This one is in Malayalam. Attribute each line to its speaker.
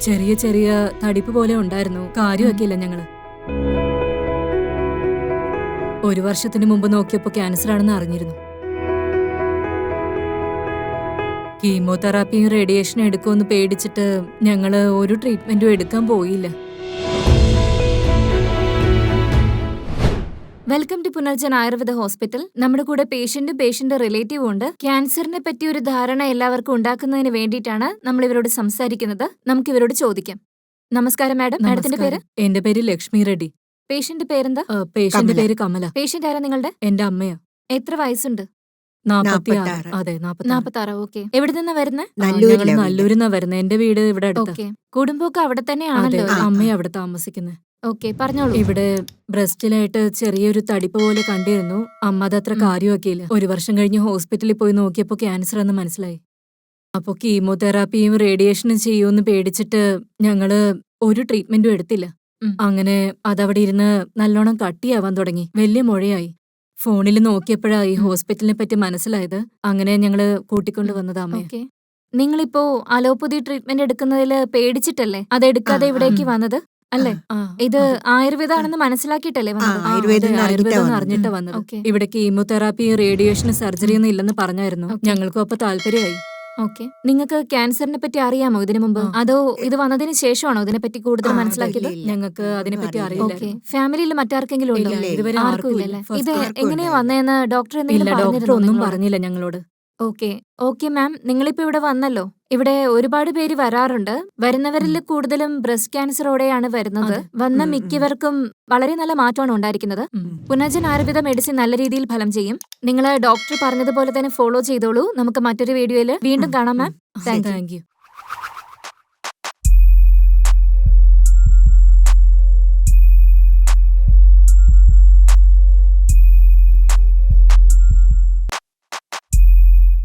Speaker 1: ചെറിയ ചെറിയ തടിപ്പ് പോലെ ഉണ്ടായിരുന്നു. കാര്യമാക്കിയില്ല ഞങ്ങള്. 1 വർഷത്തിന് മുമ്പ് നോക്കിയപ്പോ ക്യാൻസർ ആണെന്ന് അറിഞ്ഞിരുന്നു. കീമോതെറാപ്പിയും റേഡിയേഷനും എടുക്കുമെന്ന് പേടിച്ചിട്ട് ഞങ്ങള് ഒരു ട്രീറ്റ്മെന്റും എടുക്കാൻ പോയില്ല.
Speaker 2: Welcome to Punarjan Ayurveda hospital. നമ്മുടെ കൂടെ പേഷ്യന്റ് റിലേറ്റീവ് ഉണ്ട്. ക്യാൻസറിനെ പറ്റി ഒരു ധാരണ എല്ലാവർക്കും ഉണ്ടാക്കുന്നതിന് വേണ്ടിയിട്ടാണ് നമ്മൾ ഇവരോട് സംസാരിക്കുന്നത്. നമുക്ക് ഇവരോട് ചോദിക്കാം. നമസ്കാരം മാഡം. മാഡത്തിന്റെ പേര്?
Speaker 1: എന്റെ പേര് ലക്ഷ്മി റെഡ്ഡി.
Speaker 2: പേഷ്യന്റ് പേരെന്താ?
Speaker 1: പേഷ്യന്റ് പേര് കമല.
Speaker 2: പേഷ്യന്റ് ആരാ നിങ്ങളുടെ?
Speaker 1: എന്റെ അമ്മയാ.
Speaker 2: എത്ര വയസ്സുണ്ട്?
Speaker 1: 46. അതെ,
Speaker 2: 46. ഓക്കെ. എവിടെ നിന്നാ വരുന്നത്?
Speaker 1: ഞങ്ങൾ നല്ലൂരിന്നാ വരുന്നത്. എന്റെ വീട് ഇവിടെ അടുത്ത്.
Speaker 2: ഓക്കെ. കുടുംബമൊക്കെ അവിടെ തന്നെയാണല്ലോ.
Speaker 1: അമ്മയും അവിടെ താമസിക്കുന്നത്.
Speaker 2: ഓക്കെ, പറഞ്ഞോളൂ.
Speaker 1: ഇവിടെ ബ്രസ്റ്റിലായിട്ട് ചെറിയൊരു തടിപ്പ് പോലെ കണ്ടിരുന്നു. അമ്മ അതത്ര കാര്യമാക്കിയില്ല. 1 വർഷം കഴിഞ്ഞ് ഹോസ്പിറ്റലിൽ പോയി നോക്കിയപ്പോ ക്യാൻസർ എന്ന് മനസ്സിലായി. അപ്പൊ കീമോതെറാപ്പിയും റേഡിയേഷനും ചെയ്യുമെന്ന് പേടിച്ചിട്ട് ഞങ്ങള് ഒരു ട്രീറ്റ്മെന്റും എടുത്തില്ല. അങ്ങനെ അതവിടെ ഇരുന്ന് നല്ലോണം കട്ടിയാവാൻ തുടങ്ങി. വലിയ മുഴയായി. ഫോണിൽ നോക്കിയപ്പോഴാ ഈ ഹോസ്പിറ്റലിനെ പറ്റി മനസ്സിലായത്. അങ്ങനെ ഞങ്ങള് കൂട്ടിക്കൊണ്ടു വന്നത് അമ്മയെ.
Speaker 2: നിങ്ങളിപ്പോ അലോപ്പതി ട്രീറ്റ്മെന്റ് എടുക്കുന്നതിൽ പേടിച്ചിട്ടല്ലേ അതെടുക്കാതെ ഇവിടേക്ക് വന്നത് അല്ലേ? ഇത് ആയുർവേദാണെന്ന് മനസ്സിലാക്കിയിട്ടല്ലേ വന്നത്?
Speaker 1: ആയുർവേദം അറിഞ്ഞിട്ടാ വന്നത്. ഇവിടെ കീമോതെറാപ്പി റേഡിയേഷൻ സർജറി ഒന്നും ഇല്ലെന്ന് പറഞ്ഞായിരുന്നു. ഞങ്ങൾക്കും അപ്പൊ താല്പര്യമായി.
Speaker 2: ഓക്കെ. നിങ്ങൾക്ക് ക്യാൻസറിനെ പറ്റി അറിയാമോ ഇതിനു മുമ്പ്? അതോ ഇത് വന്നതിന് ശേഷമാണോ ഇതിനെപ്പറ്റി കൂടുതൽ മനസ്സിലാക്കിയത്?
Speaker 1: ഞങ്ങൾക്ക് അതിനെപ്പറ്റി അറിയില്ല.
Speaker 2: ഫാമിലിയിൽ മറ്റാർക്കെങ്കിലും ഉണ്ടോ?
Speaker 1: ഇതുവരെ
Speaker 2: ആർക്കും ഇല്ലല്ലേ? ഇത് എങ്ങനെയാ വന്നതെന്ന് ഡോക്ടർ
Speaker 1: ഡോക്ടർ ഒന്നും പറഞ്ഞില്ല ഞങ്ങളോട്.
Speaker 2: ഓക്കെ മാം, നിങ്ങളിപ്പോ ഇവിടെ വന്നല്ലോ. ഇവിടെ ഒരുപാട് പേര് വരാറുണ്ട്. വരുന്നവരിൽ കൂടുതലും ബ്രസ്റ്റ് ക്യാൻസറോടെയാണ് വരുന്നത്. വന്ന മിക്കവർക്കും വളരെ നല്ല മാറ്റമാണ് ഉണ്ടായിരിക്കുന്നത്. പുനർജൻ ആയുർവേദ മെഡിസിൻ നല്ല രീതിയിൽ ഫലം ചെയ്യും. നിങ്ങൾ ഡോക്ടർ പറഞ്ഞതുപോലെ തന്നെ ഫോളോ ചെയ്തോളൂ. നമുക്ക് മറ്റൊരു വീഡിയോയിൽ വീണ്ടും കാണാം മാം.
Speaker 1: Thank you.